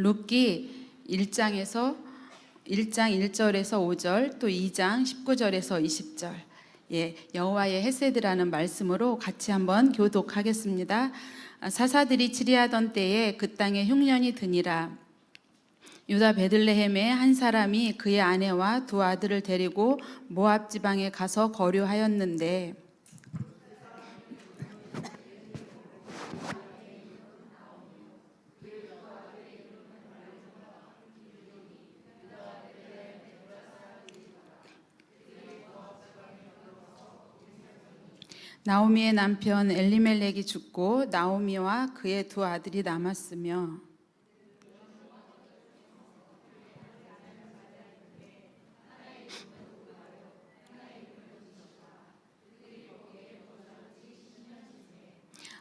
룻기 1장 1절에서 5절, 또 2장 19절에서 20절. 여호와의 헤세드라는 말씀으로 같이 한번 교독하겠습니다. 사사들이 치리하던 때에 그 땅에 흉년이 드니라. 유다 베들레헴의 한 사람이 그의 아내와 두 아들을 데리고 모압 지방에 가서 거류하였는데 나오미의 남편 엘리멜렉이 죽고 나오미와 그의 두 아들이 남았으며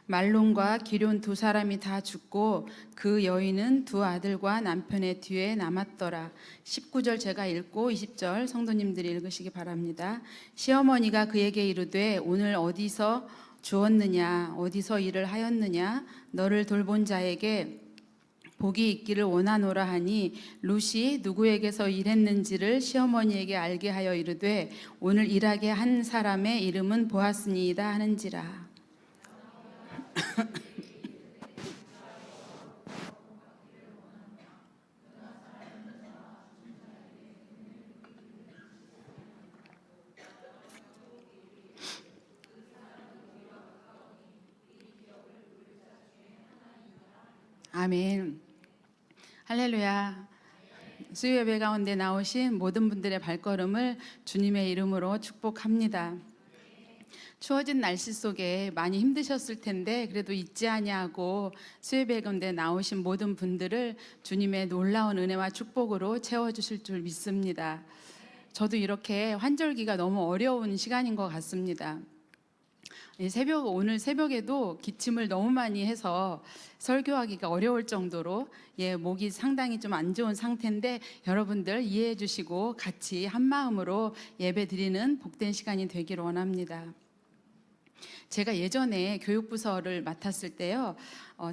말론과 기럨 두 사람이 다 죽고 그 여인은 두 아들과 남편의 뒤에 남았더라. 19절 제가 읽고 20절 성도님들이 읽으시기 바랍니다. 시어머니가 그에게 이르되 오늘 어디서 주었느냐, 어디서 일을 하였느냐, 너를 돌본 자에게 복이 있기를 원하노라 하니 룻이 누구에게서 일했는지를 시어머니에게 알게 하여 이르되 오늘 일하게 한 사람의 이름은 보아스니이다 하는지라. 아멘. 할렐루야. 수요예배 가운데 나오신 모든 분들의 발걸음을 주님의 이름으로 축복합니다. 추워진 날씨 속에 많이 힘드셨을 텐데 그래도 잊지 아니하고 수요예배 가운데 나오신 모든 분들을 주님의 놀라운 은혜와 축복으로 채워주실 줄 믿습니다. 저도 이렇게 환절기가 너무 어려운 시간인 것 같습니다. 오늘 새벽에도 기침을 너무 많이 해서 설교하기가 어려울 정도로 목이 상당히 좀 안 좋은 상태인데 여러분들 이해해 주시고 같이 한 마음으로 예배 드리는 복된 시간이 되기를 원합니다. 제가 예전에 교육부서를 맡았을 때요,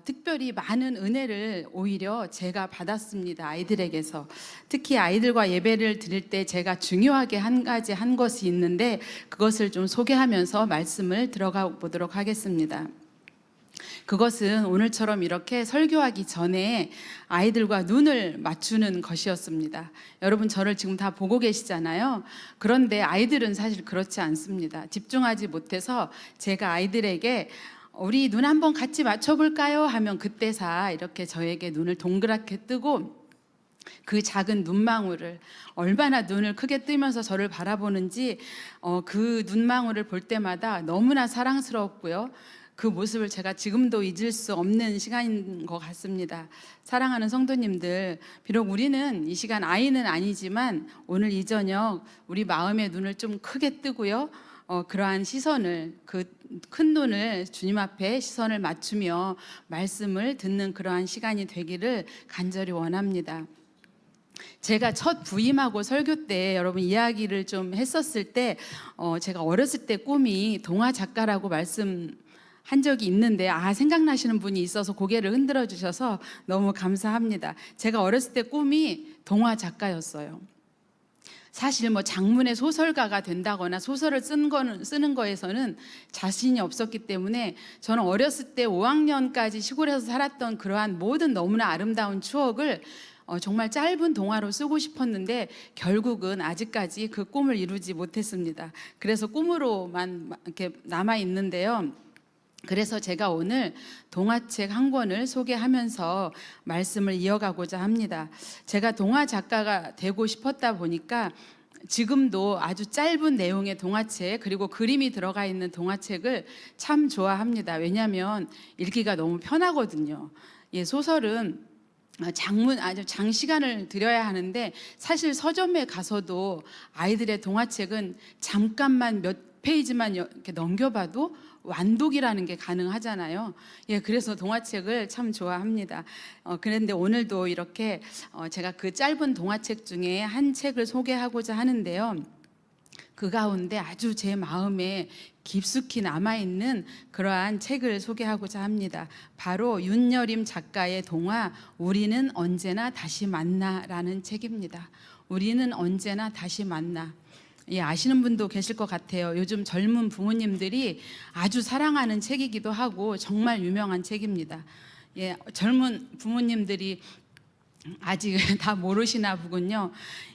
특별히 많은 은혜를 오히려 제가 받았습니다. 아이들에게서. 특히 아이들과 예배를 드릴 때 제가 중요하게 한 것이 있는데 그것을 좀 소개하면서 말씀을 들어가 보도록 하겠습니다. 그것은 오늘처럼 이렇게 설교하기 전에 아이들과 눈을 맞추는 것이었습니다. 여러분 저를 지금 다 보고 계시잖아요. 그런데 아이들은 사실 그렇지 않습니다. 집중하지 못해서 제가 아이들에게 우리 눈 한번 같이 맞춰볼까요? 하면 그때서 이렇게 저에게 눈을 동그랗게 뜨고 그 작은 눈망울을 얼마나 눈을 크게 뜨면서 저를 바라보는지 그 눈망울을 볼 때마다 너무나 사랑스러웠고요. 그 모습을 제가 지금도 잊을 수 없는 시간인 것 같습니다. 사랑하는 성도님들, 비록 우리는 이 시간 아이는 아니지만 오늘 이 저녁 우리 마음의 눈을 좀 크게 뜨고요. 그러한 시선을, 그 큰 눈을 주님 앞에 시선을 맞추며 말씀을 듣는 그러한 시간이 되기를 간절히 원합니다. 제가 첫 부임하고 설교 때 여러분 이야기를 좀 했었을 때 제가 어렸을 때 꿈이 동화 작가라고 한 적이 있는데 생각나시는 분이 있어서 고개를 흔들어 주셔서 너무 감사합니다. 제가 어렸을 때 꿈이 동화 작가였어요. 사실 장문의 소설가가 된다거나 소설을 쓰는 거에서는 자신이 없었기 때문에 저는 어렸을 때 5학년까지 시골에서 살았던 그러한 모든 너무나 아름다운 추억을 정말 짧은 동화로 쓰고 싶었는데 결국은 아직까지 그 꿈을 이루지 못했습니다. 그래서 꿈으로만 이렇게 남아 있는데요. 그래서 제가 오늘 동화책 한 권을 소개하면서 말씀을 이어가고자 합니다. 제가 동화 작가가 되고 싶었다 보니까 지금도 아주 짧은 내용의 동화책 그리고 그림이 들어가 있는 동화책을 참 좋아합니다. 왜냐하면 읽기가 너무 편하거든요. 소설은 아주 장시간을 들여야 하는데 사실 서점에 가서도 아이들의 동화책은 잠깐만 몇 페이지만 이렇게 넘겨봐도 완독이라는 게 가능하잖아요. 그래서 동화책을 참 좋아합니다. 그런데 오늘도 이렇게 제가 그 짧은 동화책 중에 한 책을 소개하고자 하는데요. 그 가운데 아주 제 마음에 깊숙이 남아있는 그러한 책을 소개하고자 합니다. 바로 윤여림 작가의 동화 우리는 언제나 다시 만나라는 책입니다. 우리는 언제나 다시 만나. 예, 아시는 분도 계실 것 같아요. 요즘 젊은 부모님들이 아주 사랑하는 책이기도 하고 정말 유명한 책입니다. 예, 젊은 부모님들이 아직 다 모르시나 보군요.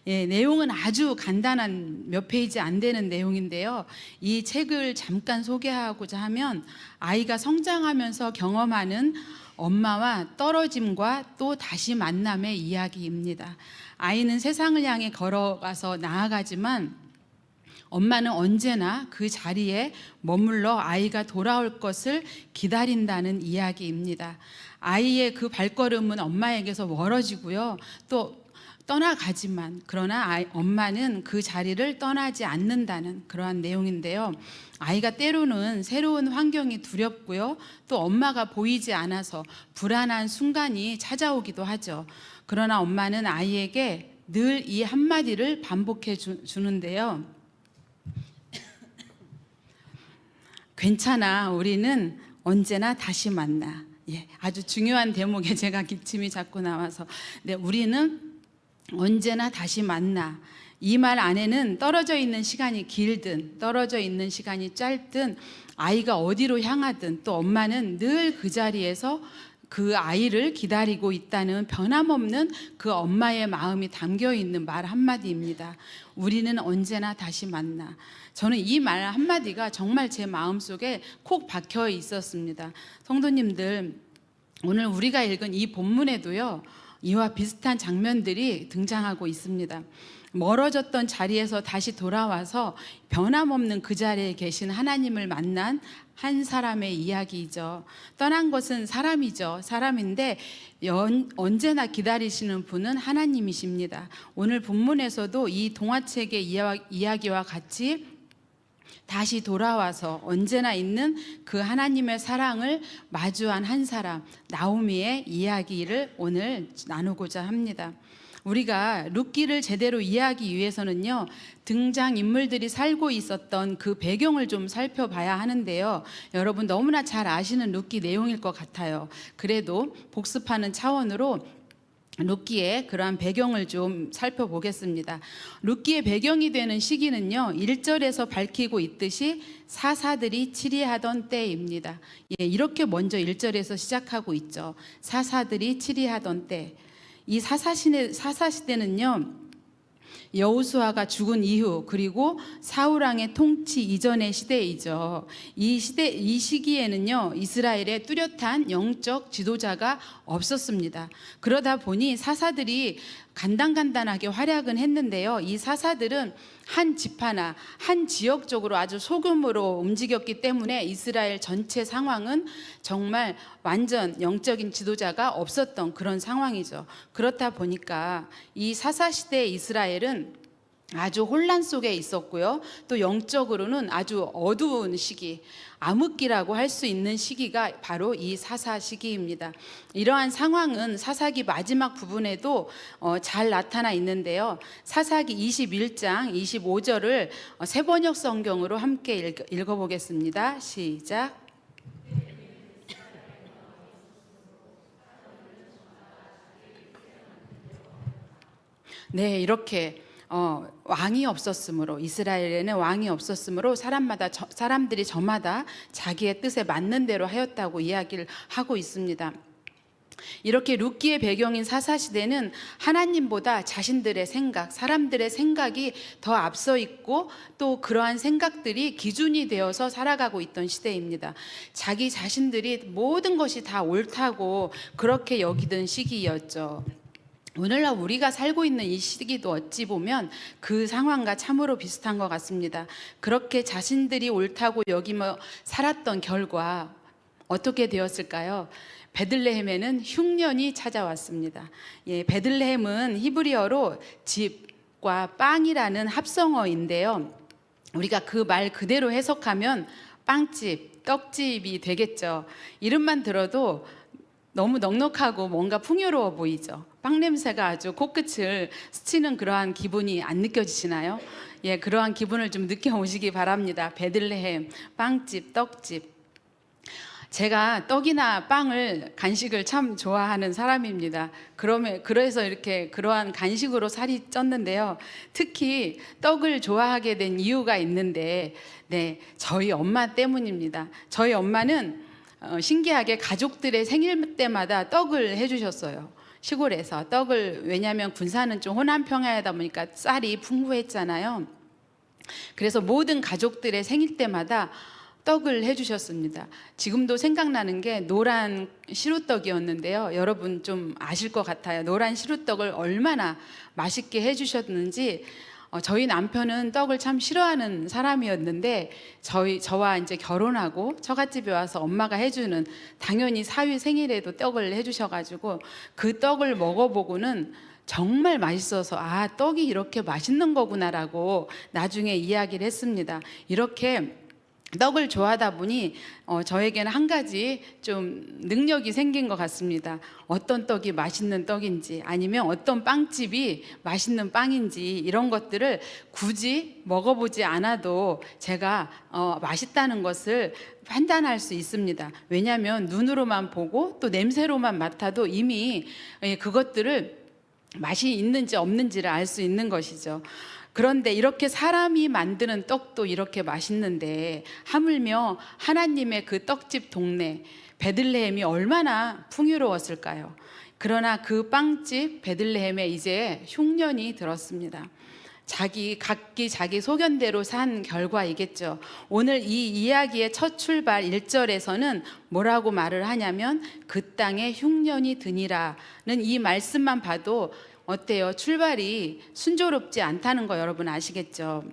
예, 내용은 아주 간단한 몇 페이지 안 되는 내용인데요. 이 책을 잠깐 소개하고자 하면 아이가 성장하면서 경험하는 엄마와 떨어짐과 또 다시 만남의 이야기입니다. 아이는 세상을 향해 걸어가서 나아가지만 엄마는 언제나 그 자리에 머물러 아이가 돌아올 것을 기다린다는 이야기입니다. 아이의 그 발걸음은 엄마에게서 멀어지고요. 또 떠나가지만 그러나 엄마는 그 자리를 떠나지 않는다는 그러한 내용인데요. 아이가 때로는 새로운 환경이 두렵고요. 또 엄마가 보이지 않아서 불안한 순간이 찾아오기도 하죠. 그러나 엄마는 아이에게 늘 이 한마디를 반복해 주는데요. 괜찮아, 우리는 언제나 다시 만나. 예, 아주 중요한 대목에 제가 기침이 자꾸 나와서 네, 우리는 언제나 다시 만나. 이 말 안에는 떨어져 있는 시간이 길든 떨어져 있는 시간이 짧든 아이가 어디로 향하든 또 엄마는 늘 그 자리에서 그 아이를 기다리고 있다는 변함없는 그 엄마의 마음이 담겨 있는 말 한마디입니다. 우리는 언제나 다시 만나. 저는 이 말 한마디가 정말 제 마음속에 콕 박혀 있었습니다. 성도님들, 오늘 우리가 읽은 이 본문에도요, 이와 비슷한 장면들이 등장하고 있습니다. 멀어졌던 자리에서 다시 돌아와서 변함없는 그 자리에 계신 하나님을 만난 한 사람의 이야기이죠. 떠난 것은 사람이죠. 사람인데 언제나 기다리시는 분은 하나님이십니다. 오늘 본문에서도 이 동화책의 이야기와 같이 다시 돌아와서 언제나 있는 그 하나님의 사랑을 마주한 한 사람, 나오미의 이야기를 오늘 나누고자 합니다. 우리가 룻기를 제대로 이해하기 위해서는요, 등장인물들이 살고 있었던 그 배경을 좀 살펴봐야 하는데요. 여러분 너무나 잘 아시는 룻기 내용일 것 같아요. 그래도 복습하는 차원으로 룻기의 그러한 배경을 좀 살펴보겠습니다. 룻기의 배경이 되는 시기는요, 1절에서 밝히고 있듯이 사사들이 치리하던 때입니다. 예, 이렇게 먼저 1절에서 시작하고 있죠. 사사들이 치리하던 때. 이 사사시대는요, 여호수아가 죽은 이후 그리고 사울 왕의 통치 이전의 시대이죠. 이 시기에는요, 이스라엘에 뚜렷한 영적 지도자가 없었습니다. 그러다 보니 사사들이 간단하게 활약은 했는데요, 이 사사들은 한 지파나 한 지역적으로 아주 소규모로 움직였기 때문에 이스라엘 전체 상황은 정말 완전 영적인 지도자가 없었던 그런 상황이죠. 그렇다 보니까 이 사사시대 이스라엘은 아주 혼란 속에 있었고요. 또 영적으로는 아주 어두운 시기, 암흑기라고 할 수 있는 시기가 바로 이 사사 시기입니다. 이러한 상황은 사사기 마지막 부분에도 잘 나타나 있는데요. 사사기 21장 25절을 새번역 성경으로 함께 읽어보겠습니다. 시작. 네, 이렇게 왕이 없었으므로, 이스라엘에는 왕이 없었으므로 사람들이 저마다 자기의 뜻에 맞는 대로 하였다고 이야기를 하고 있습니다. 이렇게 룻기의 배경인 사사시대는 하나님보다 자신들의 생각, 사람들의 생각이 더 앞서 있고 또 그러한 생각들이 기준이 되어서 살아가고 있던 시대입니다. 자기 자신들이 모든 것이 다 옳다고 그렇게 여기던 시기였죠. 오늘날 우리가 살고 있는 이 시기도 어찌 보면 그 상황과 참으로 비슷한 것 같습니다. 그렇게 자신들이 옳다고 여기며 살았던 결과 어떻게 되었을까요? 베들레헴에는 흉년이 찾아왔습니다. 예, 베들레헴은 히브리어로 집과 빵이라는 합성어인데요. 우리가 그 말 그대로 해석하면 빵집, 떡집이 되겠죠. 이름만 들어도 너무 넉넉하고 뭔가 풍요로워 보이죠. 빵 냄새가 아주 코끝을 스치는 그러한 기분이 안 느껴지시나요? 예, 그러한 기분을 좀 느껴오시기 바랍니다. 베들레헴 빵집, 떡집. 제가 떡이나 빵을 간식을 참 좋아하는 사람입니다. 그래서 이렇게 그러한 간식으로 살이 쪘는데요. 특히 떡을 좋아하게 된 이유가 있는데, 네, 저희 엄마 때문입니다. 저희 엄마는 신기하게 가족들의 생일 때마다 떡을 해주셨어요. 시골에서 떡을, 왜냐하면 군산은 좀 호남 평야이다 보니까 쌀이 풍부했잖아요. 그래서 모든 가족들의 생일 때마다 떡을 해주셨습니다. 지금도 생각나는 게 노란 시루떡이었는데요. 여러분 좀 아실 것 같아요. 노란 시루떡을 얼마나 맛있게 해주셨는지. 저희 남편은 떡을 참 싫어하는 사람이었는데 저와 이제 결혼하고 처갓집에 와서 엄마가 해주는, 당연히 사위 생일에도 떡을 해주셔가지고 그 떡을 먹어보고는 정말 맛있어서 떡이 이렇게 맛있는 거구나라고 나중에 이야기를 했습니다. 이렇게 떡을 좋아하다 보니 저에게는 한 가지 좀 능력이 생긴 것 같습니다. 어떤 떡이 맛있는 떡인지, 아니면 어떤 빵집이 맛있는 빵인지, 이런 것들을 굳이 먹어보지 않아도 제가 맛있다는 것을 판단할 수 있습니다. 왜냐하면 눈으로만 보고 또 냄새로만 맡아도 이미 그것들을 맛이 있는지 없는지를 알 수 있는 것이죠. 그런데 이렇게 사람이 만드는 떡도 이렇게 맛있는데 하물며 하나님의 그 떡집 동네 베들레헴이 얼마나 풍요로웠을까요? 그러나 그 빵집 베들레헴에 이제 흉년이 들었습니다. 각기 자기 소견대로 산 결과이겠죠. 오늘 이 이야기의 첫 출발 1절에서는 뭐라고 말을 하냐면 그 땅에 흉년이 드니라는 이 말씀만 봐도 어때요? 출발이 순조롭지 않다는 거 여러분 아시겠죠?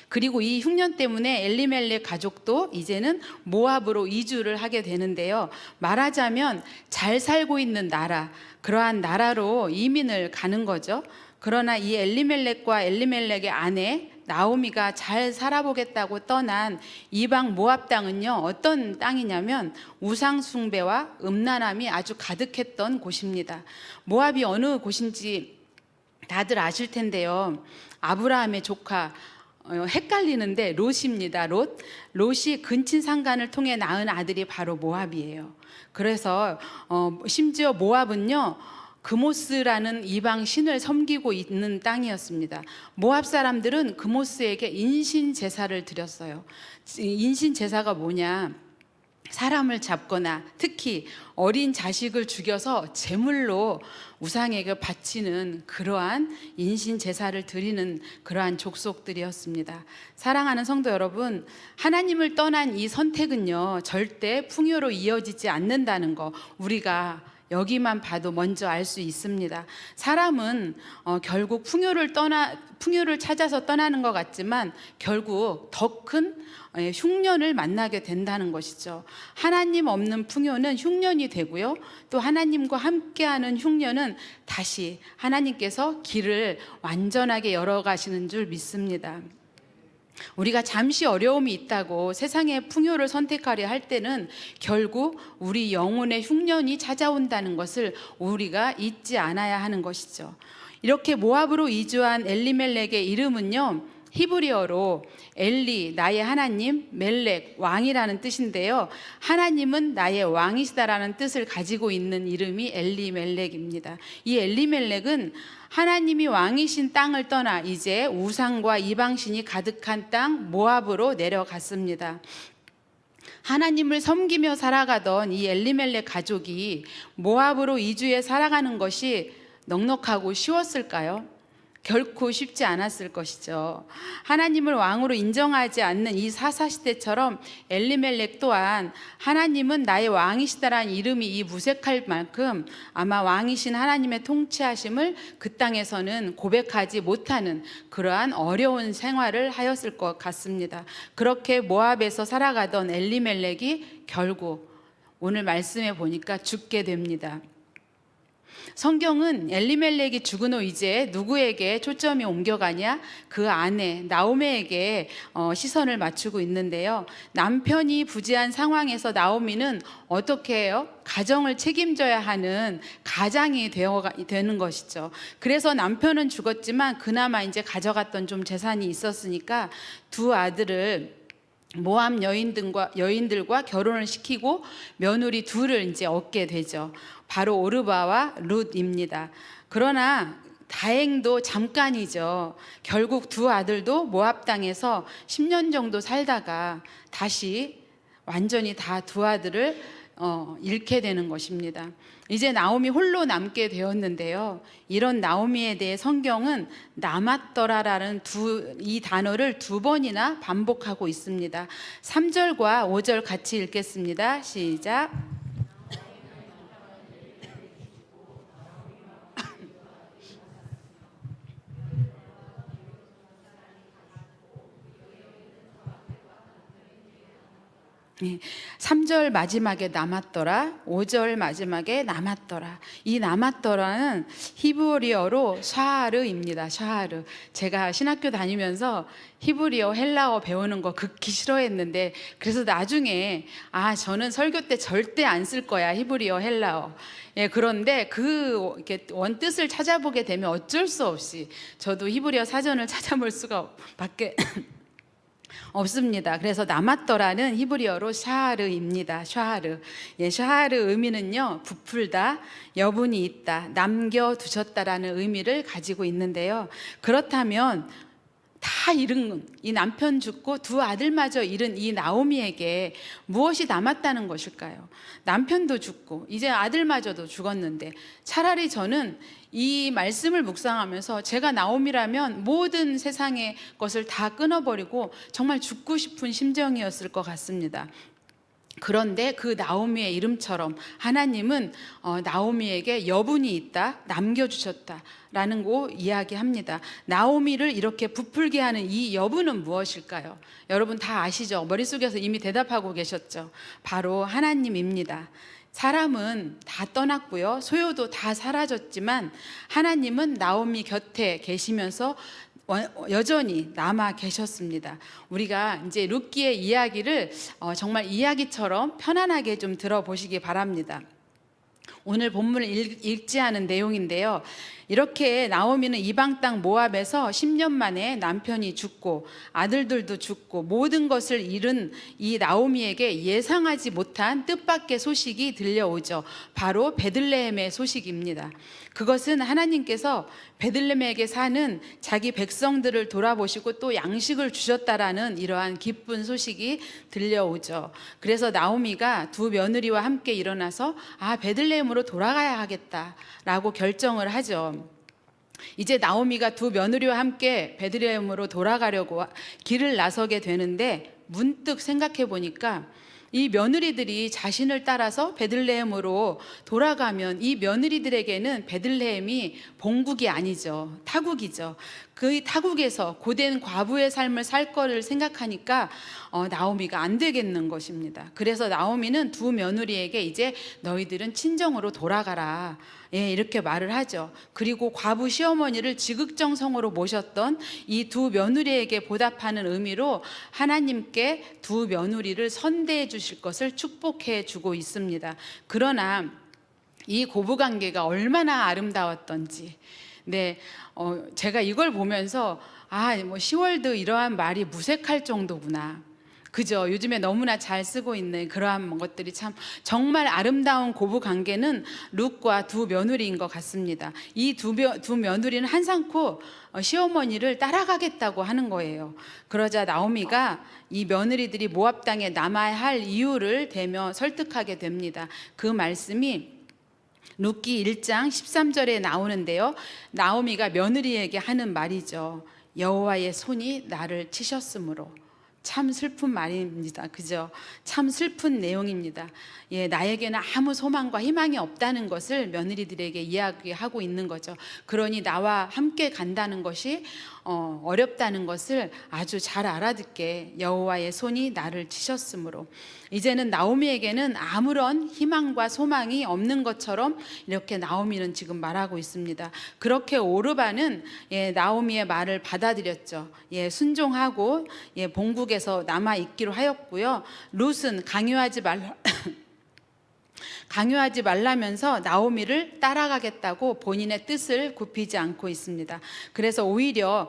그리고 이 흉년 때문에 엘리멜렉 가족도 이제는 모압으로 이주를 하게 되는데요. 말하자면 잘 살고 있는 나라, 그러한 나라로 이민을 가는 거죠. 그러나 이 엘리멜렉과 엘리멜렉의 아내 나오미가 잘 살아보겠다고 떠난 이방 모압 땅은요, 어떤 땅이냐면 우상 숭배와 음란함이 아주 가득했던 곳입니다. 모압이 어느 곳인지 다들 아실 텐데요. 아브라함의 조카, 헷갈리는데 롯입니다. 롯이 근친상간을 통해 낳은 아들이 바로 모압이에요. 그래서 심지어 모압은요, 그모스라는 이방 신을 섬기고 있는 땅이었습니다. 모압 사람들은 그모스에게 인신 제사를 드렸어요. 인신 제사가 뭐냐? 사람을 잡거나 특히 어린 자식을 죽여서 제물로 우상에게 바치는 그러한 인신 제사를 드리는 그러한 족속들이었습니다. 사랑하는 성도 여러분, 하나님을 떠난 이 선택은요, 절대 풍요로 이어지지 않는다는 거 우리가 여기만 봐도 먼저 알 수 있습니다. 사람은 결국 풍요를 찾아서 떠나는 것 같지만 결국 더 큰 흉년을 만나게 된다는 것이죠. 하나님 없는 풍요는 흉년이 되고요. 또 하나님과 함께하는 흉년은 다시 하나님께서 길을 완전하게 열어가시는 줄 믿습니다. 우리가 잠시 어려움이 있다고 세상의 풍요를 선택하려 할 때는 결국 우리 영혼의 흉년이 찾아온다는 것을 우리가 잊지 않아야 하는 것이죠. 이렇게 모압으로 이주한 엘리멜렉의 이름은요, 히브리어로 엘리, 나의 하나님, 멜렉, 왕이라는 뜻인데요, 하나님은 나의 왕이시다라는 뜻을 가지고 있는 이름이 엘리멜렉입니다. 이 엘리멜렉은 하나님이 왕이신 땅을 떠나 이제 우상과 이방신이 가득한 땅 모압으로 내려갔습니다. 하나님을 섬기며 살아가던 이 엘리멜렉 가족이 모압으로 이주해 살아가는 것이 넉넉하고 쉬웠을까요? 결코 쉽지 않았을 것이죠. 하나님을 왕으로 인정하지 않는 이 사사시대처럼 엘리멜렉 또한 하나님은 나의 왕이시다라는 이름이 이 무색할 만큼 아마 왕이신 하나님의 통치하심을 그 땅에서는 고백하지 못하는 그러한 어려운 생활을 하였을 것 같습니다. 그렇게 모압에서 살아가던 엘리멜렉이 결국 오늘 말씀에 보니까 죽게 됩니다. 성경은 엘리멜렉이 죽은 후 이제 누구에게 초점이 옮겨가냐? 그 아내 나오미에게 시선을 맞추고 있는데요. 남편이 부재한 상황에서 나오미는 어떻게 해요? 가정을 책임져야 하는 가장이 되는 것이죠. 그래서 남편은 죽었지만 그나마 이제 가져갔던 좀 재산이 있었으니까 두 아들을 모압 여인들과 결혼을 시키고 며느리 둘을 이제 얻게 되죠. 바로 오르바와 룻입니다. 그러나 다행도 잠깐이죠. 결국 두 아들도 모압 땅에서 10년 정도 살다가 다시 완전히 다 두 아들을 잃게 되는 것입니다. 이제 나오미 홀로 남게 되었는데요. 이런 나오미에 대해 성경은 남았더라라는 이 단어를 두 번이나 반복하고 있습니다. 3절과 5절 같이 읽겠습니다. 시작. 예, 3절 마지막에 남았더라, 5절 마지막에 남았더라. 이 남았더라는 히브리어로 샤르입니다. 샤르. 제가 신학교 다니면서 히브리어, 헬라어 배우는 거 극히 싫어했는데, 그래서 나중에 저는 설교 때 절대 안 쓸 거야, 히브리어, 헬라어. 예, 그런데 이렇게 원뜻을 찾아보게 되면 어쩔 수 없이 저도 히브리어 사전을 찾아볼 수가 밖에 없습니다. 그래서 남았더라는 히브리어로 샤르입니다. 샤르. 예, 샤르 의미는요, 부풀다, 여분이 있다, 남겨두셨다라는 의미를 가지고 있는데요. 그렇다면 다 잃은 이 남편 죽고 두 아들마저 잃은 이 나오미에게 무엇이 남았다는 것일까요? 남편도 죽고 이제 아들마저도 죽었는데, 차라리 저는 이 말씀을 묵상하면서 제가 나오미라면 모든 세상의 것을 다 끊어버리고 정말 죽고 싶은 심정이었을 것 같습니다. 그런데 그 나오미의 이름처럼 하나님은 나오미에게 여분이 있다, 남겨주셨다라는 거 이야기합니다. 나오미를 이렇게 부풀게 하는 이 여분은 무엇일까요? 여러분 다 아시죠? 머릿속에서 이미 대답하고 계셨죠? 바로 하나님입니다. 사람은 다 떠났고요, 소유도 다 사라졌지만 하나님은 나오미 곁에 계시면서 여전히 남아 계셨습니다. 우리가 이제 룻기의 이야기를 정말 이야기처럼 편안하게 좀 들어보시기 바랍니다. 오늘 본문을 읽지 않은 내용인데요. 이렇게 나오미는 이방 땅 모압에서 10년 만에 남편이 죽고 아들들도 죽고 모든 것을 잃은 이 나오미에게 예상하지 못한 뜻밖의 소식이 들려오죠. 바로 베들레헴의 소식입니다. 그것은 하나님께서 베들레헴에게 사는 자기 백성들을 돌아보시고 또 양식을 주셨다라는 이러한 기쁜 소식이 들려오죠. 그래서 나오미가 두 며느리와 함께 일어나서 베들레헴으로 돌아가야 하겠다라고 결정을 하죠. 이제 나오미가 두 며느리와 함께 베들레헴으로 돌아가려고 길을 나서게 되는데, 문득 생각해 보니까 이 며느리들이 자신을 따라서 베들레헴으로 돌아가면 이 며느리들에게는 베들레헴이 본국이 아니죠. 타국이죠. 그 타국에서 고된 과부의 삶을 살 거를 생각하니까 나오미가 안 되겠는 것입니다. 그래서 나오미는 두 며느리에게 이제 너희들은 친정으로 돌아가라, 이렇게 말을 하죠. 그리고 과부 시어머니를 지극정성으로 모셨던 이 두 며느리에게 보답하는 의미로 하나님께 두 며느리를 선대해 주실 것을 축복해 주고 있습니다. 그러나 이 고부관계가 얼마나 아름다웠던지, 제가 이걸 보면서 10월도 이러한 말이 무색할 정도구나. 그죠? 요즘에 너무나 잘 쓰고 있는 그러한 것들이 참 정말 아름다운 고부 관계는 룻과 두 며느리인 것 같습니다. 이 두 며느리는 한상코 시어머니를 따라가겠다고 하는 거예요. 그러자 나오미가 이 며느리들이 모압 땅에 남아야 할 이유를 대며 설득하게 됩니다. 그 말씀이 룻기 1장 13절에 나오는데요. 나오미가 며느리에게 하는 말이죠. 여호와의 손이 나를 치셨으므로 참 슬픈 말입니다. 그죠? 참 슬픈 내용입니다. 예, 나에게는 아무 소망과 희망이 없다는 것을 며느리들에게 이야기하고 있는 거죠. 그러니 나와 함께 간다는 것이 어렵다는 것을 아주 잘 알아듣게 여호와의 손이 나를 치셨으므로 이제는 나오미에게는 아무런 희망과 소망이 없는 것처럼 이렇게 나오미는 지금 말하고 있습니다. 그렇게 오르바는 나오미의 말을 받아들였죠. 순종하고 본국에서 남아 있기로 하였고요. 룻은 강요하지 말라면서 나오미를 따라가겠다고 본인의 뜻을 굽히지 않고 있습니다. 그래서 오히려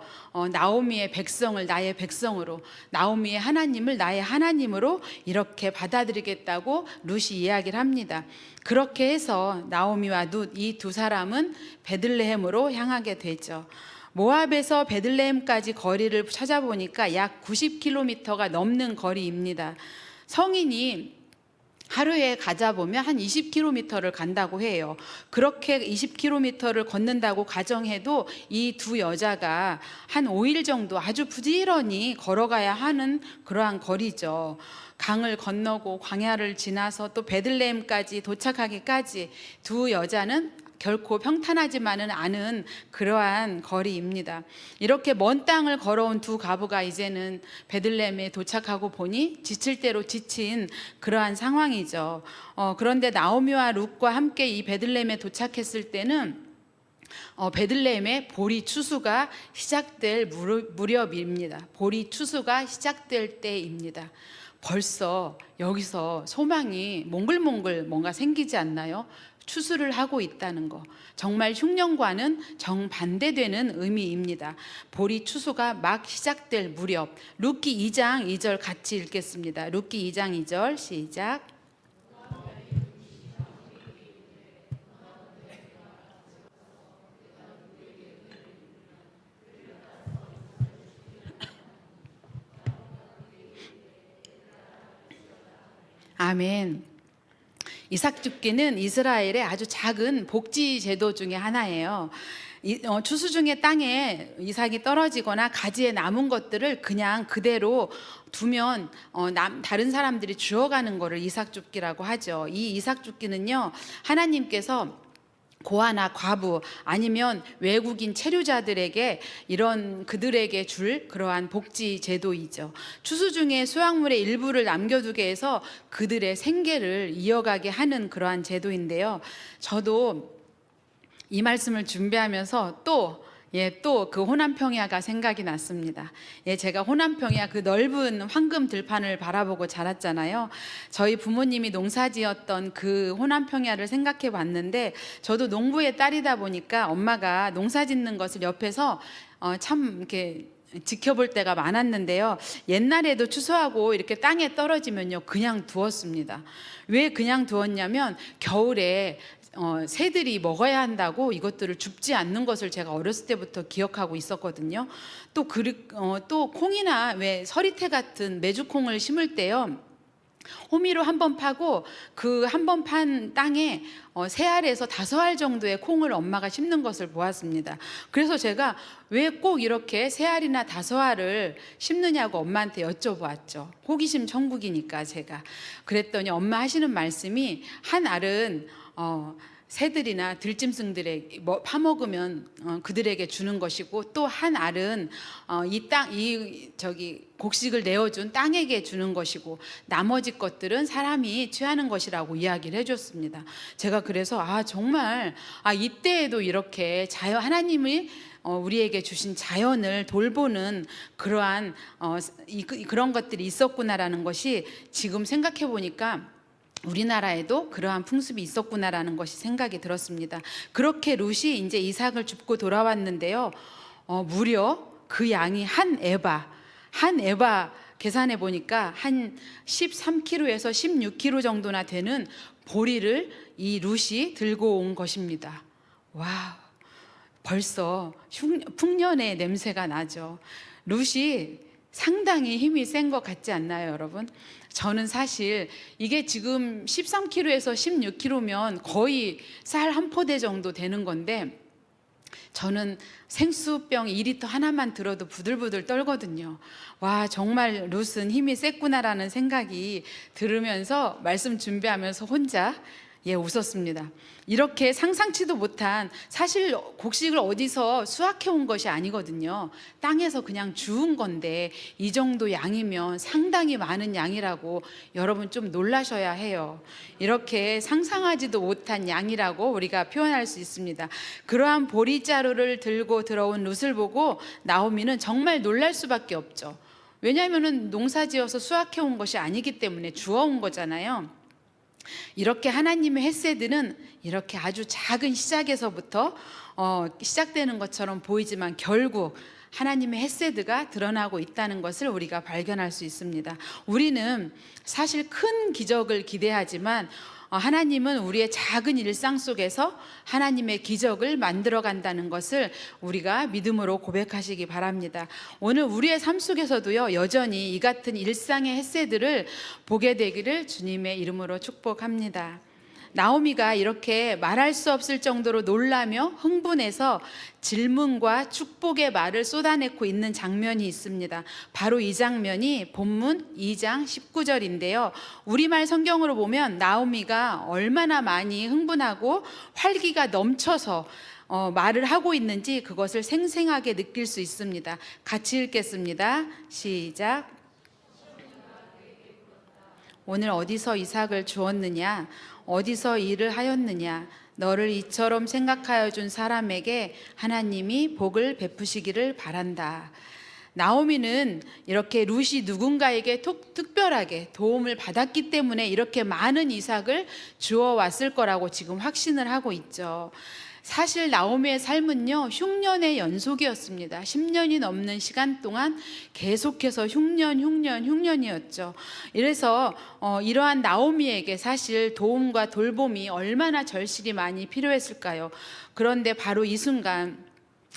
나오미의 백성을 나의 백성으로, 나오미의 하나님을 나의 하나님으로 이렇게 받아들이겠다고 룻이 이야기를 합니다. 그렇게 해서 나오미와 룻 이 두 사람은 베들레헴으로 향하게 되죠. 모압에서 베들레헴까지 거리를 찾아보니까 약 90km가 넘는 거리입니다. 성인이 하루에 가자 보면 한 20km를 간다고 해요. 그렇게 20km를 걷는다고 가정해도 이 두 여자가 한 5일 정도 아주 부지런히 걸어가야 하는 그러한 거리죠. 강을 건너고 광야를 지나서 또 베들레헴까지 도착하기까지 두 여자는 결코 평탄하지만은 않은 그러한 거리입니다. 이렇게 먼 땅을 걸어온 두 가부가 이제는 베들레헴에 도착하고 보니 지칠 대로 지친 그러한 상황이죠. 그런데 나오미와 룻과 함께 이 베들레헴에 도착했을 때는 베들레헴의 보리 추수가 시작될 무렵입니다. 보리 추수가 시작될 때입니다. 벌써 여기서 소망이 몽글몽글 뭔가 생기지 않나요? 추수를 하고 있다는 거, 정말 흉년과는 정반대되는 의미입니다. 보리 추수가 막 시작될 무렵, 룻기 2장 2절 같이 읽겠습니다. 룻기 2장 2절 시작. 아멘. 이삭 줍기는 이스라엘의 아주 작은 복지 제도 중에 하나예요. 추수 중에 땅에 이삭이 떨어지거나 가지에 남은 것들을 그냥 그대로 두면 다른 사람들이 주워가는 거를 이삭 줍기라고 하죠. 이 이삭 줍기는요, 하나님께서 고아나 과부 아니면 외국인 체류자들에게 그들에게 줄 그러한 복지 제도이죠. 추수 중에 수확물의 일부를 남겨두게 해서 그들의 생계를 이어가게 하는 그러한 제도인데요. 저도 이 말씀을 준비하면서 또 그 호남평야가 생각이 났습니다. 제가 호남평야 그 넓은 황금 들판을 바라보고 자랐잖아요. 저희 부모님이 농사지었던 그 호남평야를 생각해 봤는데, 저도 농부의 딸이다 보니까 엄마가 농사 짓는 것을 옆에서 참 이렇게 지켜볼 때가 많았는데요. 옛날에도 추수하고 이렇게 땅에 떨어지면요, 그냥 두었습니다. 왜 그냥 두었냐면 겨울에 새들이 먹어야 한다고 이것들을 줍지 않는 것을 제가 어렸을 때부터 기억하고 있었거든요. 또 콩이나 왜 서리태 같은 메주콩을 심을 때요, 호미로 한번 파고 그 한 번 판 땅에 3알에서 5알 정도의 콩을 엄마가 심는 것을 보았습니다. 그래서 제가 왜 꼭 이렇게 3알이나 5알을 심느냐고 엄마한테 여쭤보았죠. 호기심 천국이니까 제가. 그랬더니 엄마 하시는 말씀이, 한 알은 새들이나 들짐승들에 파먹으면 그들에게 주는 것이고, 또 한 알은 곡식을 내어준 땅에게 주는 것이고, 나머지 것들은 사람이 취하는 것이라고 이야기를 해줬습니다. 제가 그래서 정말 이때에도 이렇게 하나님이 우리에게 주신 자연을 돌보는 그러한 그런 것들이 있었구나라는 것이 지금 생각해 보니까 우리나라에도 그러한 풍습이 있었구나라는 것이 생각이 들었습니다. 그렇게 룻이 이제 이삭을 줍고 돌아왔는데요, 무려 그 양이 한 에바 계산해 보니까 한 13kg에서 16kg 정도나 되는 보리를 이 룻이 들고 온 것입니다. 와, 벌써 풍년의 냄새가 나죠. 룻이 상당히 힘이 센 것 같지 않나요, 여러분? 저는 사실 이게 지금 13kg에서 16kg면 거의 쌀 한 포대 정도 되는 건데, 저는 생수병 2리터 하나만 들어도 부들부들 떨거든요. 와, 정말 룻은 힘이 셌구나라는 생각이 들으면서 말씀 준비하면서 혼자 웃었습니다. 이렇게 상상치도 못한, 사실 곡식을 어디서 수확해 온 것이 아니거든요. 땅에서 그냥 주운 건데 이 정도 양이면 상당히 많은 양이라고 여러분 좀 놀라셔야 해요. 이렇게 상상하지도 못한 양이라고 우리가 표현할 수 있습니다. 그러한 보리자루를 들고 들어온 룻을 보고 나오미는 정말 놀랄 수밖에 없죠. 왜냐하면 농사지어서 수확해 온 것이 아니기 때문에 주워온 거잖아요. 이렇게 하나님의 헤세드는 이렇게 아주 작은 시작에서부터 시작되는 것처럼 보이지만 결국 하나님의 헤세드가 드러나고 있다는 것을 우리가 발견할 수 있습니다. 우리는 사실 큰 기적을 기대하지만 하나님은 우리의 작은 일상 속에서 하나님의 기적을 만들어 간다는 것을 우리가 믿음으로 고백하시기 바랍니다. 오늘 우리의 삶 속에서도요, 여전히 이 같은 일상의 헤세드를 보게 되기를 주님의 이름으로 축복합니다. 나오미가 이렇게 말할 수 없을 정도로 놀라며 흥분해서 질문과 축복의 말을 쏟아내고 있는 장면이 있습니다. 바로 이 장면이 본문 2장 19절인데요. 우리말 성경으로 보면 나오미가 얼마나 많이 흥분하고 활기가 넘쳐서 말을 하고 있는지 그것을 생생하게 느낄 수 있습니다. 같이 읽겠습니다. 시작. 오늘 어디서 이삭을 주었느냐? 어디서 일을 하였느냐? 너를 이처럼 생각하여 준 사람에게 하나님이 복을 베푸시기를 바란다. 나오미는 이렇게 룻이 누군가에게 특별하게 도움을 받았기 때문에 이렇게 많은 이삭을 주어왔을 거라고 지금 확신을 하고 있죠. 사실 나오미의 삶은요, 흉년의 연속이었습니다. 10년이 넘는 시간 동안 계속해서 흉년이었죠. 이래서 이러한 나오미에게 사실 도움과 돌봄이 얼마나 절실히 많이 필요했을까요? 그런데 바로 이 순간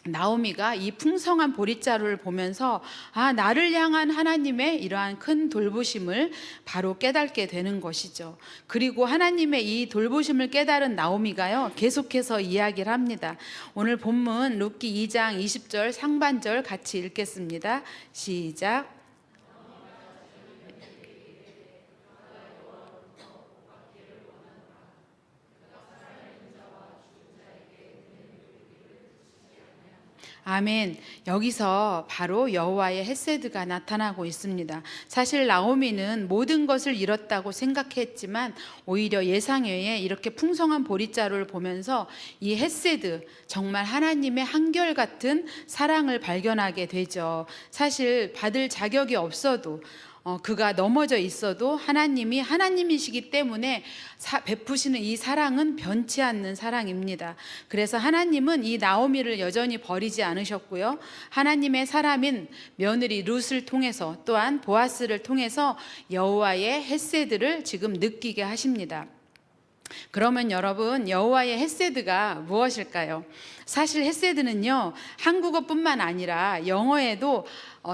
나오미가 이 풍성한 보리자루를 보면서 나를 향한 하나님의 이러한 큰 돌보심을 바로 깨닫게 되는 것이죠. 그리고 하나님의 이 돌보심을 깨달은 나오미가요, 계속해서 이야기를 합니다. 오늘 본문 룻기 2장 20절 상반절 같이 읽겠습니다. 시작. 아멘. 여기서 바로 여호와의 헤세드가 나타나고 있습니다. 사실 나오미는 모든 것을 잃었다고 생각했지만 오히려 예상외에 이렇게 풍성한 보리자루를 보면서 이 헤세드, 정말 하나님의 한결같은 사랑을 발견하게 되죠. 사실 받을 자격이 없어도 그가 넘어져 있어도 하나님이 하나님이시기 때문에 베푸시는 이 사랑은 변치 않는 사랑입니다. 그래서 하나님은 이 나오미를 여전히 버리지 않으셨고요, 하나님의 사람인 며느리 룻을 통해서 또한 보아스를 통해서 여호와의 헤세드를 지금 느끼게 하십니다. 그러면 여러분, 여호와의 헤세드가 무엇일까요? 사실 헤세드는요, 한국어뿐만 아니라 영어에도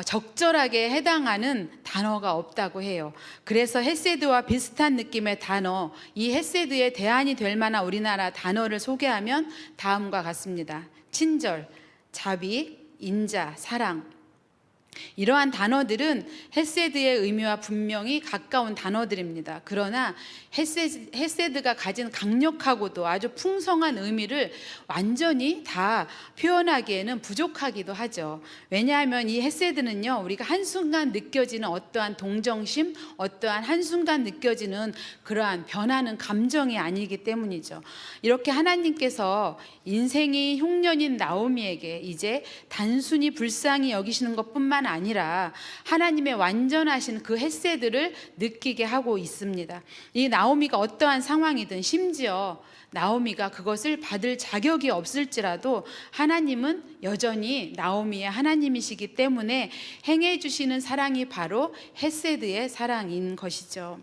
적절하게 해당하는 단어가 없다고 해요. 그래서 헤세드와 비슷한 느낌의 단어, 이 헤세드의 대안이 될 만한 우리나라 단어를 소개하면 다음과 같습니다. 친절, 자비, 인자, 사랑. 이러한 단어들은 헤세드의 의미와 분명히 가까운 단어들입니다. 그러나 헤세드가 가진 강력하고도 아주 풍성한 의미를 완전히 다 표현하기에는 부족하기도 하죠. 왜냐하면 이 헤세드는요, 우리가 한순간 느껴지는 어떠한 동정심, 어떠한 한순간 느껴지는 그러한 변하는 감정이 아니기 때문이죠. 이렇게 하나님께서 인생이 흉년인 나오미에게 이제 단순히 불쌍히 여기시는 것뿐만 아니라 하나님의 완전하신 그 헤세드를 느끼게 하고 있습니다. 이 나오미가 어떠한 상황이든, 심지어 나오미가 그것을 받을 자격이 없을지라도 하나님은 여전히 나오미의 하나님이시기 때문에 행해 주시는 사랑이 바로 헤세드의 사랑인 것이죠.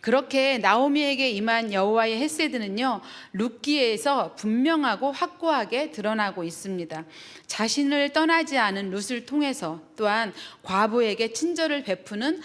그렇게 나오미에게 임한 여호와의 헤세드는요, 룻기에서 분명하고 확고하게 드러나고 있습니다. 자신을 떠나지 않은 룻을 통해서, 또한 과부에게 친절을 베푸는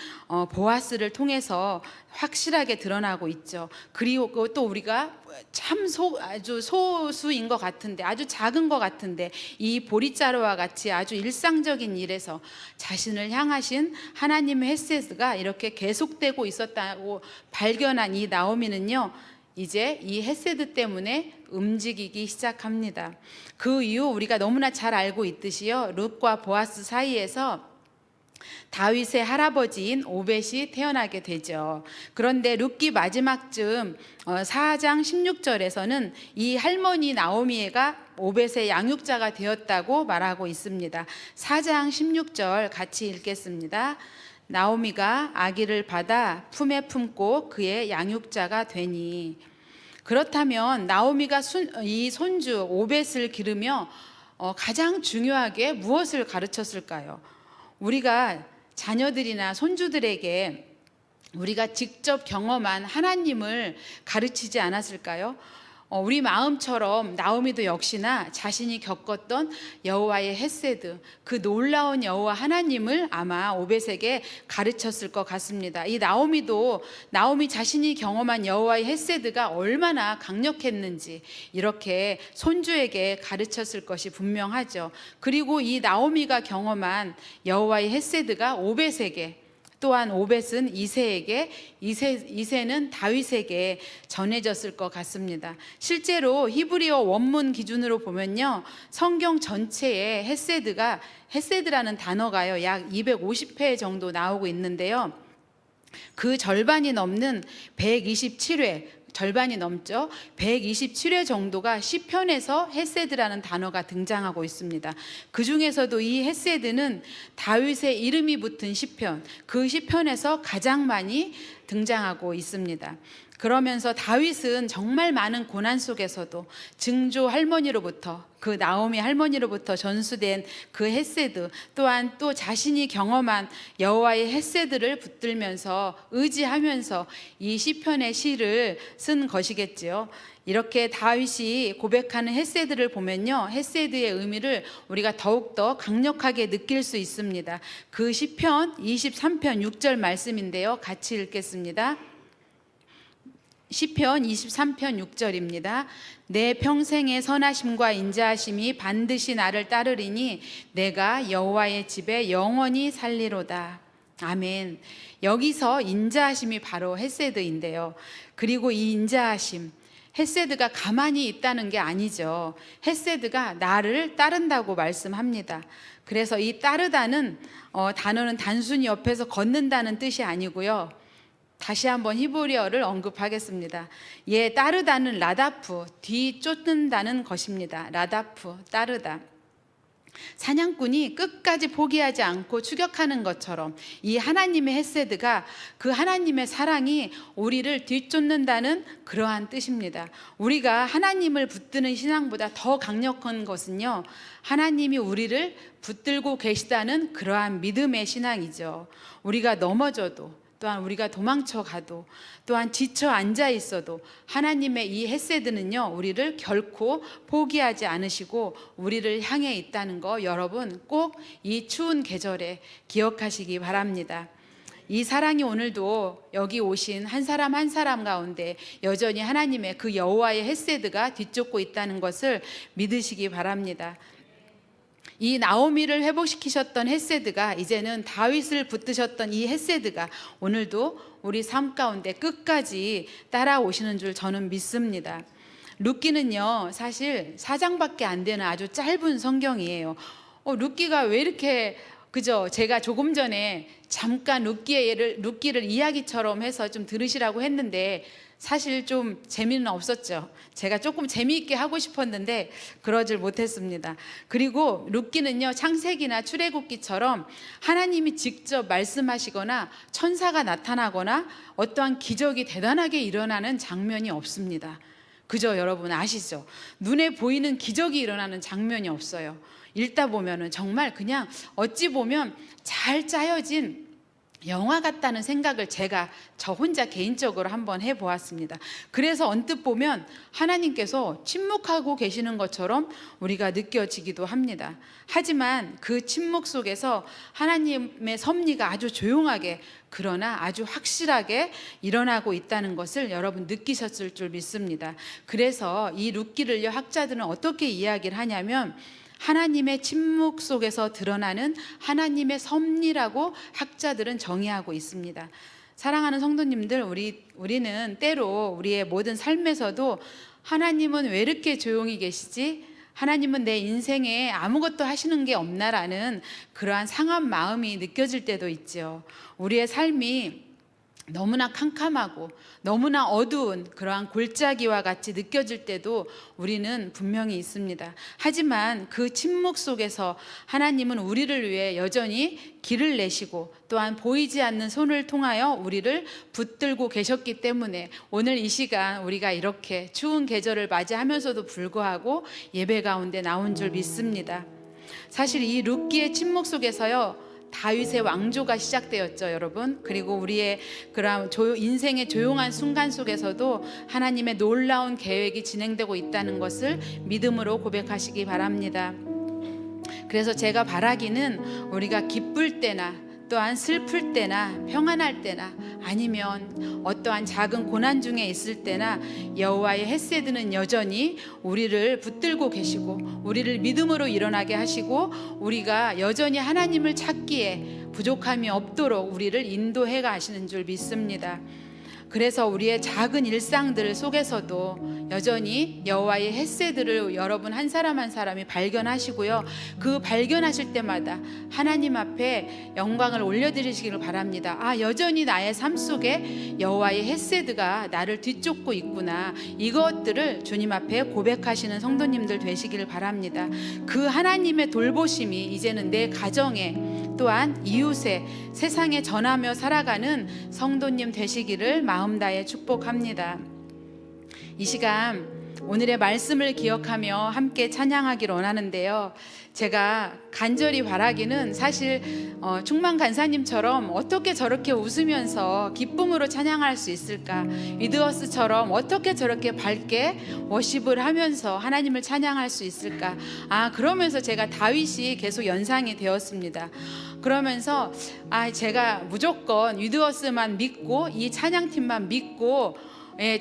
보아스를 통해서 확실하게 드러나고 있죠. 그리고 또 우리가 참 아주 소수인 것 같은데, 아주 작은 것 같은데, 이 보리자루와 같이 아주 일상적인 일에서 자신을 향하신 하나님의 헤세드가 이렇게 계속되고 있었다고 발견한 이 나오미는요, 이제 이 헤세드 때문에 움직이기 시작합니다. 그 이후 우리가 너무나 잘 알고 있듯이요, 룻과 보아스 사이에서 다윗의 할아버지인 오벳이 태어나게 되죠. 그런데 룻기 마지막쯤 4장 16절에서는 이 할머니 나오미가 오벳의 양육자가 되었다고 말하고 있습니다. 4장 16절 같이 읽겠습니다. 나오미가 아기를 받아 품에 품고 그의 양육자가 되니. 그렇다면 나오미가 이 손주 오벳을 기르며 가장 중요하게 무엇을 가르쳤을까요? 우리가 자녀들이나 손주들에게 우리가 직접 경험한 하나님을 가르치지 않았을까요? 우리 마음처럼 나오미도 역시나 자신이 겪었던 여호와의 헤세드, 그 놀라운 여호와 하나님을 아마 오벳에게 가르쳤을 것 같습니다. 이 나오미 자신이 경험한 여호와의 헤세드가 얼마나 강력했는지 이렇게 손주에게 가르쳤을 것이 분명하죠. 그리고 이 나오미가 경험한 여호와의 헤세드가 오벳에게, 또한 오벳은 이새에게, 이새는 다윗에게 전해졌을 것 같습니다. 실제로 히브리어 원문 기준으로 보면요, 성경 전체에 헤세드라는 단어가요, 약 250회 정도 나오고 있는데요, 그 절반이 넘는 127회, 절반이 넘죠. 127회 정도가 시편에서 헤세드라는 단어가 등장하고 있습니다. 그 중에서도 이 헤세드는 다윗의 이름이 붙은 시편, 그 시편에서 가장 많이 등장하고 있습니다. 그러면서 다윗은 정말 많은 고난 속에서도 증조 할머니로부터, 그 나오미 할머니로부터 전수된 그 헤세드, 또한 또 자신이 경험한 여호와의 헤세드를 붙들면서 의지하면서 이 시편의 시를 쓴 것이겠지요. 이렇게 다윗이 고백하는 헤세드를 보면요, 헤세드의 의미를 우리가 더욱더 강력하게 느낄 수 있습니다. 그 시편 23편 6절 말씀인데요, 같이 읽겠습니다. 시편 23편 6절입니다. 내 평생의 선하심과 인자하심이 반드시 나를 따르리니 내가 여호와의 집에 영원히 살리로다. 아멘. 여기서 인자하심이 바로 헤세드인데요. 그리고 이 인자하심, 헤세드가 가만히 있다는 게 아니죠. 헤세드가 나를 따른다고 말씀합니다. 그래서 이 따르다는 단어는 단순히 옆에서 걷는다는 뜻이 아니고요, 다시 한번 히브리어를 언급하겠습니다. 따르다는 라다프, 뒤쫓는다는 것입니다. 라다프, 따르다. 사냥꾼이 끝까지 포기하지 않고 추격하는 것처럼 이 하나님의 헤세드가, 그 하나님의 사랑이 우리를 뒤쫓는다는 그러한 뜻입니다. 우리가 하나님을 붙드는 신앙보다 더 강력한 것은요, 하나님이 우리를 붙들고 계시다는 그러한 믿음의 신앙이죠. 우리가 넘어져도, 또한 우리가 도망쳐 가도, 또한 지쳐 앉아 있어도 하나님의 이 헤세드는요, 우리를 결코 포기하지 않으시고 우리를 향해 있다는 거 여러분 꼭 이 추운 계절에 기억하시기 바랍니다. 이 사랑이 오늘도 여기 오신 한 사람 한 사람 가운데 여전히 하나님의 그 여호와의 헤세드가 뒤쫓고 있다는 것을 믿으시기 바랍니다. 이 나오미를 회복시키셨던 헤세드가 이제는 다윗을 붙드셨던 이 헤세드가 오늘도 우리 삶 가운데 끝까지 따라오시는 줄 저는 믿습니다. 룻기는요, 사실 4장밖에 안 되는 아주 짧은 성경이에요. 룻기가 왜 이렇게, 그죠? 제가 조금 전에 잠깐 룻기를 이야기처럼 해서 좀 들으시라고 했는데 사실 좀 재미는 없었죠. 제가 조금 재미있게 하고 싶었는데 그러질 못했습니다. 그리고 룻기는요, 창세기나 출애굽기처럼 하나님이 직접 말씀하시거나 천사가 나타나거나 어떠한 기적이 대단하게 일어나는 장면이 없습니다. 그죠? 여러분 아시죠? 눈에 보이는 기적이 일어나는 장면이 없어요. 읽다 보면은 정말 그냥 어찌 보면 잘 짜여진 영화 같다는 생각을 저 혼자 개인적으로 한번 해보았습니다. 그래서 언뜻 보면 하나님께서 침묵하고 계시는 것처럼 우리가 느껴지기도 합니다. 하지만 그 침묵 속에서 하나님의 섭리가 아주 조용하게 그러나 아주 확실하게 일어나고 있다는 것을 여러분 느끼셨을 줄 믿습니다. 그래서 이 룻기를요, 학자들은 어떻게 이야기를 하냐면 하나님의 침묵 속에서 드러나는 하나님의 섭리라고 학자들은 정의하고 있습니다. 사랑하는 성도님들, 우리는 때로 우리의 모든 삶에서도 하나님은 왜 이렇게 조용히 계시지? 하나님은 내 인생에 아무것도 하시는 게 없나라는 그러한 상한 마음이 느껴질 때도 있죠. 우리의 삶이 너무나 캄캄하고 너무나 어두운 그러한 골짜기와 같이 느껴질 때도 우리는 분명히 있습니다. 하지만 그 침묵 속에서 하나님은 우리를 위해 여전히 길을 내시고 또한 보이지 않는 손을 통하여 우리를 붙들고 계셨기 때문에 오늘 이 시간 우리가 이렇게 추운 계절을 맞이하면서도 불구하고 예배 가운데 나온 줄 믿습니다. 사실 이 룻기의 침묵 속에서요, 다윗의 왕조가 시작되었죠, 여러분. 그리고 우리의 그런 인생의 조용한 순간 속에서도 하나님의 놀라운 계획이 진행되고 있다는 것을 믿음으로 고백하시기 바랍니다. 그래서 제가 바라기는 우리가 기쁠 때나 또한 슬플 때나 평안할 때나 아니면 어떠한 작은 고난 중에 있을 때나 여호와의 헷세드는 여전히 우리를 붙들고 계시고 우리를 믿음으로 일어나게 하시고 우리가 여전히 하나님을 찾기에 부족함이 없도록 우리를 인도해 가시는 줄 믿습니다. 그래서 우리의 작은 일상들 속에서도 여전히 여호와의 헷세드를 여러분 한 사람 한 사람이 발견하시고요, 그 발견하실 때마다 하나님 앞에 영광을 올려드리시기를 바랍니다. 여전히 나의 삶 속에 여호와의 헷세드가 나를 뒤쫓고 있구나, 이것들을 주님 앞에 고백하시는 성도님들 되시기를 바랍니다. 그 하나님의 돌보심이 이제는 내 가정에 또한 이웃에 세상에 전하며 살아가는 성도님 되시기를 마음 다해 축복합니다. 이 시간 오늘의 말씀을 기억하며 함께 찬양하기를 원하는데요, 제가 간절히 바라기는 사실 충만 간사님처럼 어떻게 저렇게 웃으면서 기쁨으로 찬양할 수 있을까, 위드워스처럼 어떻게 저렇게 밝게 워십을 하면서 하나님을 찬양할 수 있을까. 그러면서 제가 다윗이 계속 연상이 되었습니다. 그러면서 제가 무조건 위드워스만 믿고 이 찬양팀만 믿고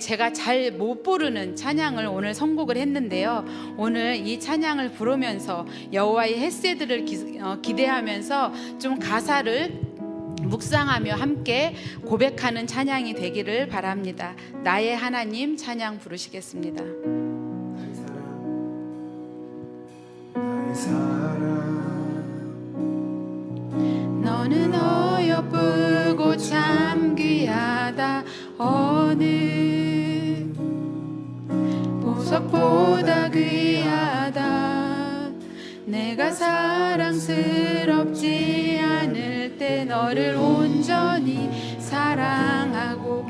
제가 잘 못 부르는 찬양을 오늘 선곡을 했는데요, 오늘 이 찬양을 부르면서 여호와의 헷세드를 기대하면서 좀 가사를 묵상하며 함께 고백하는 찬양이 되기를 바랍니다. 나의 하나님 찬양 부르시겠습니다. 나의 사랑 너는 어여쁘고 참 귀하다. 어느 보석보다 귀하다. 내가 사랑스럽지 않을 때 너를 온전히 사랑하고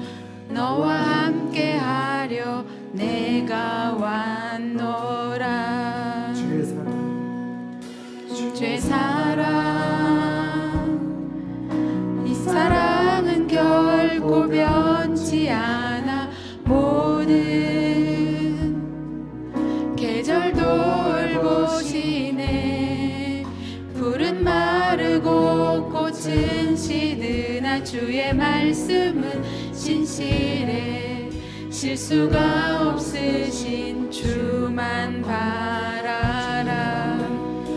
너와 함께 하려 내가 왔노라. 주의 사랑, 이 사랑은 결코 변치 않아. 모든 계절 돌보시네. 풀은 마르고 꽃은 시드나 주의 말씀은 신실해. 실수가 없으신 주만 바라라.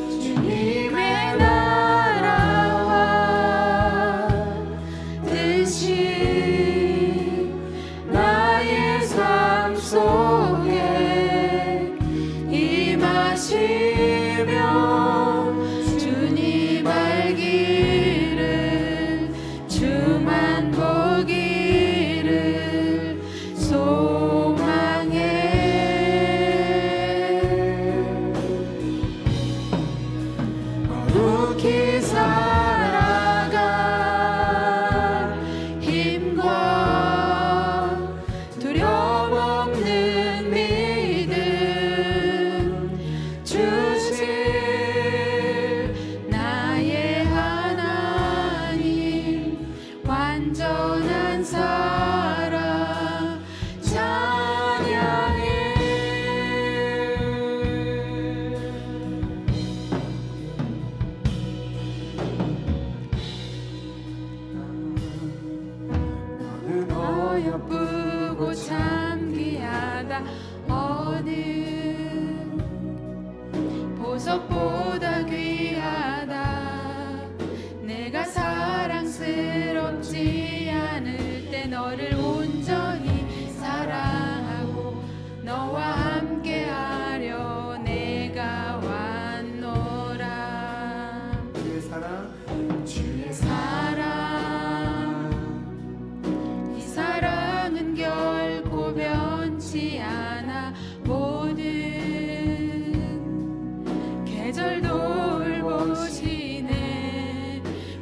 주님의 나라와 뜻이 나의 삶 속에 임하시며 주님 알기를 주만 보기를 소망해. 거룩히 살아갈 힘과 두려움 없는 믿음 주신 것보다 귀하다. 내가 사랑스럽지 않을 때 너를 온전히 사랑하고 너와 함께하려 내가 왔노라. 주의 사랑, 주의 사랑, 이 사랑은 결코 변치 않아. 모든 계절 돌보시네.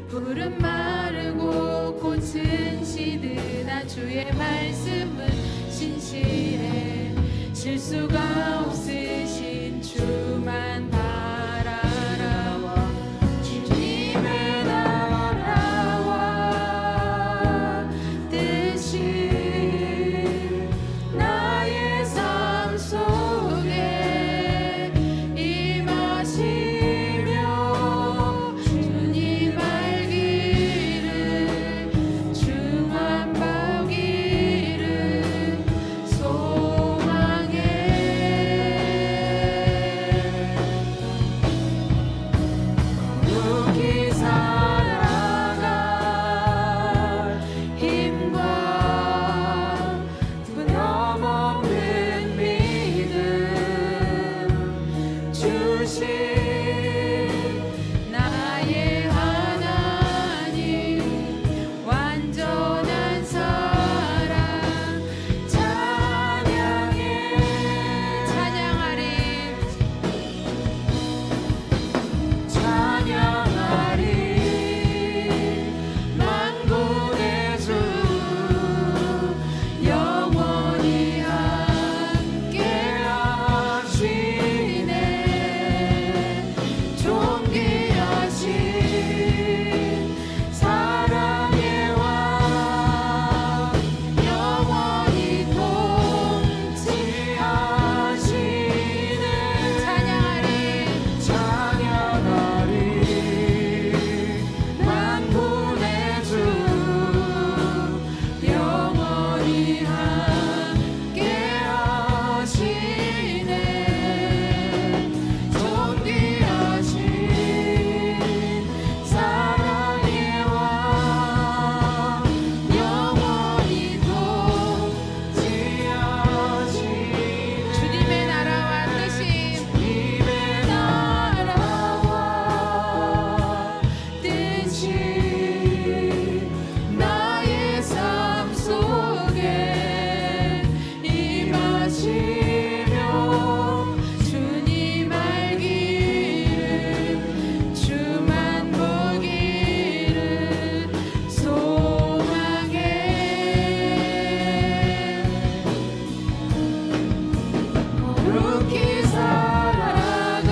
푸른 마르고 꽃은 시드나 주의 말씀은 신실해. 실수가 없으신 주만 바라라. 주님의 나라와 뜻이 나의 삶 속에 임하시며 주님 알기를 주만 보기를 소망해. 거룩히 살아갈 힘과 변함없는 믿음 주신 나의 하나님, 완전한 사랑 찬양해. 찬양하리 만군의 주 영원히 함께하시네. 존귀하신 사랑의 왕 영원히 통치하시네. 찬양하리 만군의 주 영원히 함께하시네. 존귀하신 사랑의 왕 영원히 통치하시네. 주님의 나라와 뜻이 나의 삶 속에 임하시며 주님 알기를 주만 보기를 소망해. 거룩히 살아갈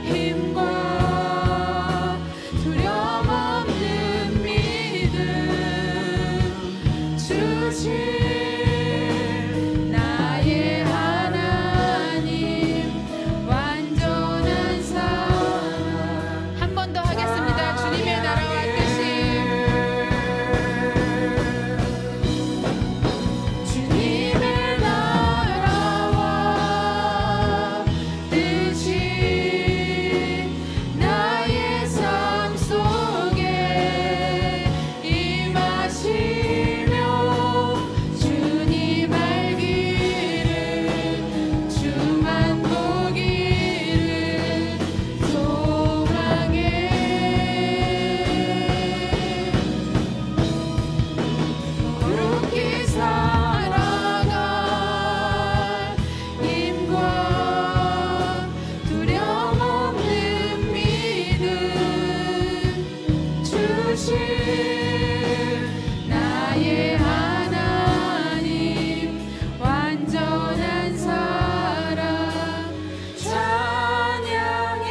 힘과 두려움 없는 믿음 주신 나의 하나님, 완전한 사랑. 한 번 더 하겠습니다. 주님의 나라와 뜻이 주님의 나라와 뜻이 나의 삶 속에 임하시며 주님 알기를 주만 보기를 소망해. 거룩히 살아갈 힘과 두려움 없는 믿음 주신 나의 하나님, 완전한 사랑 찬양해.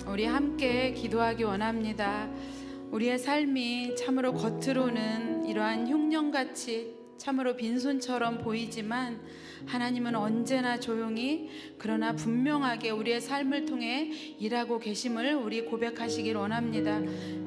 우리 함께 기도하기 원합니다. 우리의 삶이 참으로 겉으로는 이러한 흉년같이 참으로 빈손처럼 보이지만 하나님은 언제나 조용히 그러나 분명하게 우리의 삶을 통해 일하고 계심을 우리 고백하시길 원합니다.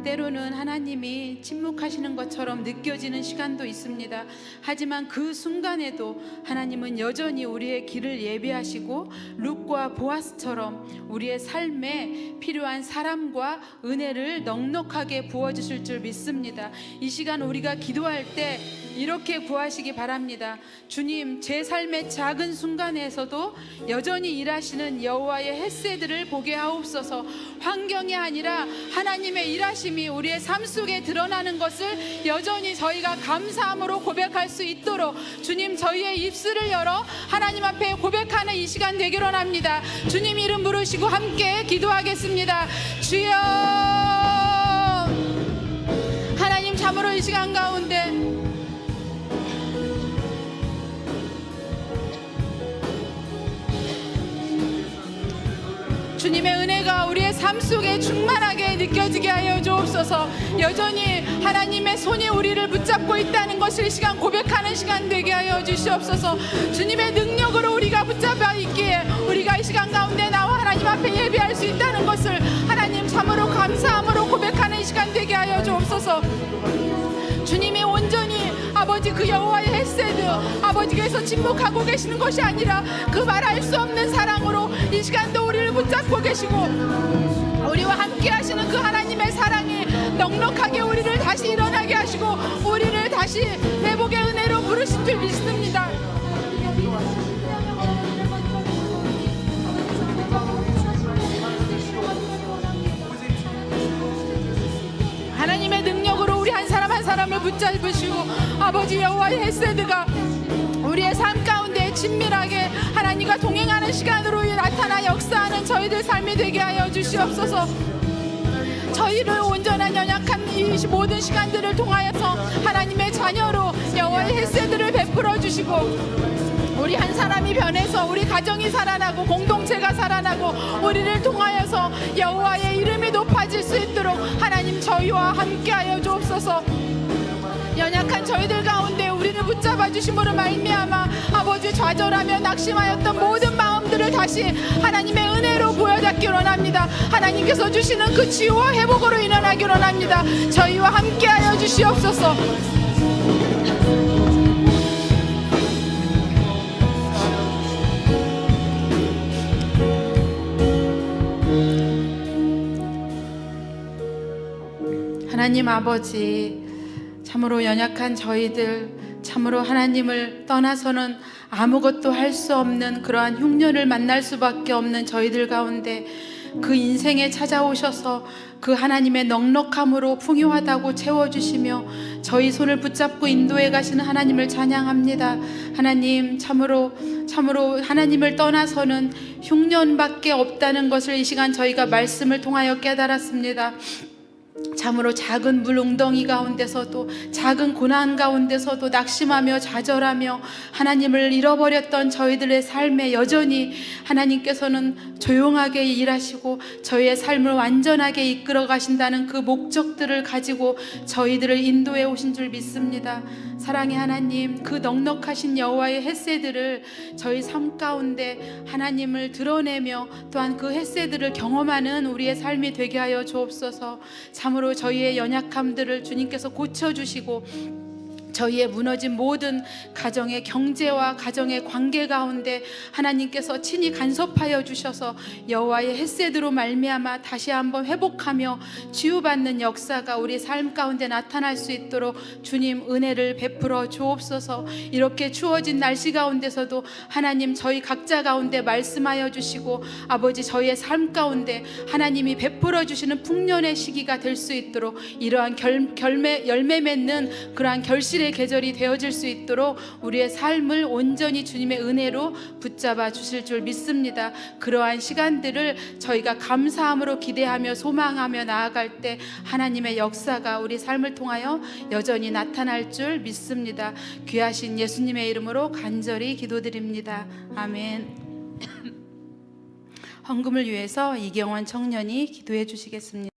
때로는 하나님이 침묵하시는 것처럼 느껴지는 시간도 있습니다. 하지만 그 순간에도 하나님은 여전히 우리의 길을 예비하시고 룻과 보아스처럼 우리의 삶에 필요한 사람과 은혜를 넉넉하게 부어주실 줄 믿습니다. 이 시간 우리가 기도할 때 이렇게 구하시기 바랍니다. 주님, 제 삶의 작은 순간에서도 여전히 일하시는 여호와의 헷세들을 보게 하옵소서. 환경이 아니라 하나님의 일하심이 우리의 삶 속에 드러나는 것을 여전히 저희가 감사함으로 고백할 수 있도록 주님, 저희의 입술을 열어 하나님 앞에 고백하는 이 시간 되기를 원합니다. 주님 이름 부르시고 함께 기도하겠습니다. 주여, 하나님 참으로 이 시간 가운데 주님의 은혜가 우리의 삶 속에 충만하게 느껴지게 하여 주옵소서. 여전히 하나님의 손이 우리를 붙잡고 있다는 것을 이 시간 고백하는 시간 되게 하여 주시옵소서. 주님의 능력으로 우리가 붙잡아 있기에 우리가 이 시간 가운데 나와 하나님 앞에 예배할 수 있다는 것을 하나님 참으로 감사함으로 고백하는 시간 되게 하여 주옵소서. 주님이 온전히 아버지 그 여호와의 헷세드, 아버지께서 침묵하고 계시는 것이 아니라 그 말할 수 없는 사랑으로 이 시간도 우리를 붙잡고 계시고 우리와 함께 하시는 그 하나님의 사랑이 넉넉하게 우리를 다시 일어나게 하시고 우리를 다시 회복의 은혜로 부르신 줄 믿습니다. 하나님의 능력으로 우리 한 사람 한 사람을 붙잡으시고 아버지 여호와의 헷세드가 우리의 삶 가운데 친밀하게 하나님과 동행하는 시간으로 나타나 역사하는 저희들 삶이 되게 하여 주시옵소서. 저희를 온전한 연약한 이 모든 시간들을 통하여서 하나님의 자녀로 여호와의 헷세드를 베풀어 주시고 우리 한 사람이 변해서 우리 가정이 살아나고 공동체가 살아나고 우리를 통하여서 여호와의 이름이 높아질 수 있도록 하나님 저희와 함께하여 주옵소서. 연약한 저희들 가운데 우리를 붙잡아 주심으로 말미암아 아버지 좌절하며 낙심하였던 모든 마음들을 다시 하나님의 은혜로 부여잡기를 원합니다. 하나님께서 주시는 그 치유와 회복으로 일어나기를 원합니다. 저희와 함께하여 주시옵소서. 하나님 아버지, 참으로 연약한 저희들, 참으로 하나님을 떠나서는 아무것도 할 수 없는 그러한 흉년을 만날 수밖에 없는 저희들 가운데 그 인생에 찾아오셔서 그 하나님의 넉넉함으로 풍요하다고 채워주시며 저희 손을 붙잡고 인도해 가시는 하나님을 찬양합니다. 하나님, 참으로 하나님을 떠나서는 흉년밖에 없다는 것을 이 시간 저희가 말씀을 통하여 깨달았습니다. 참으로 작은 물웅덩이 가운데서도 작은 고난 가운데서도 낙심하며 좌절하며 하나님을 잃어버렸던 저희들의 삶에 여전히 하나님께서는 조용하게 일하시고 저희의 삶을 완전하게 이끌어 가신다는 그 목적들을 가지고 저희들을 인도해 오신 줄 믿습니다. 사랑의 하나님, 그 넉넉하신 여호와의 헷세들을 저희 삶 가운데 하나님을 드러내며 또한 그 헷세들을 경험하는 우리의 삶이 되게 하여 주옵소서. 참으로 저희의 연약함들을 주님께서 고쳐주시고 저희의 무너진 모든 가정의 경제와 가정의 관계 가운데 하나님께서 친히 간섭하여 주셔서 여호와의 헷세드로 말미암아 다시 한번 회복하며 치유받는 역사가 우리 삶 가운데 나타날 수 있도록 주님 은혜를 베풀어 주옵소서. 이렇게 추워진 날씨 가운데서도 하나님 저희 각자 가운데 말씀하여 주시고 아버지 저희의 삶 가운데 하나님이 베풀어 주시는 풍년의 시기가 될 수 있도록 이러한 열매 맺는 그러한 결실의 계절이 되어질 수 있도록 우리의 삶을 온전히 주님의 은혜로 붙잡아 주실 줄 믿습니다. 그러한 시간들을 저희가 감사함으로 기대하며 소망하며 나아갈 때 하나님의 역사가 우리 삶을 통하여 여전히 나타날 줄 믿습니다. 귀하신 예수님의 이름으로 간절히 기도드립니다. 아멘. 헌금을 위해서 이경원 청년이 기도해 주시겠습니다.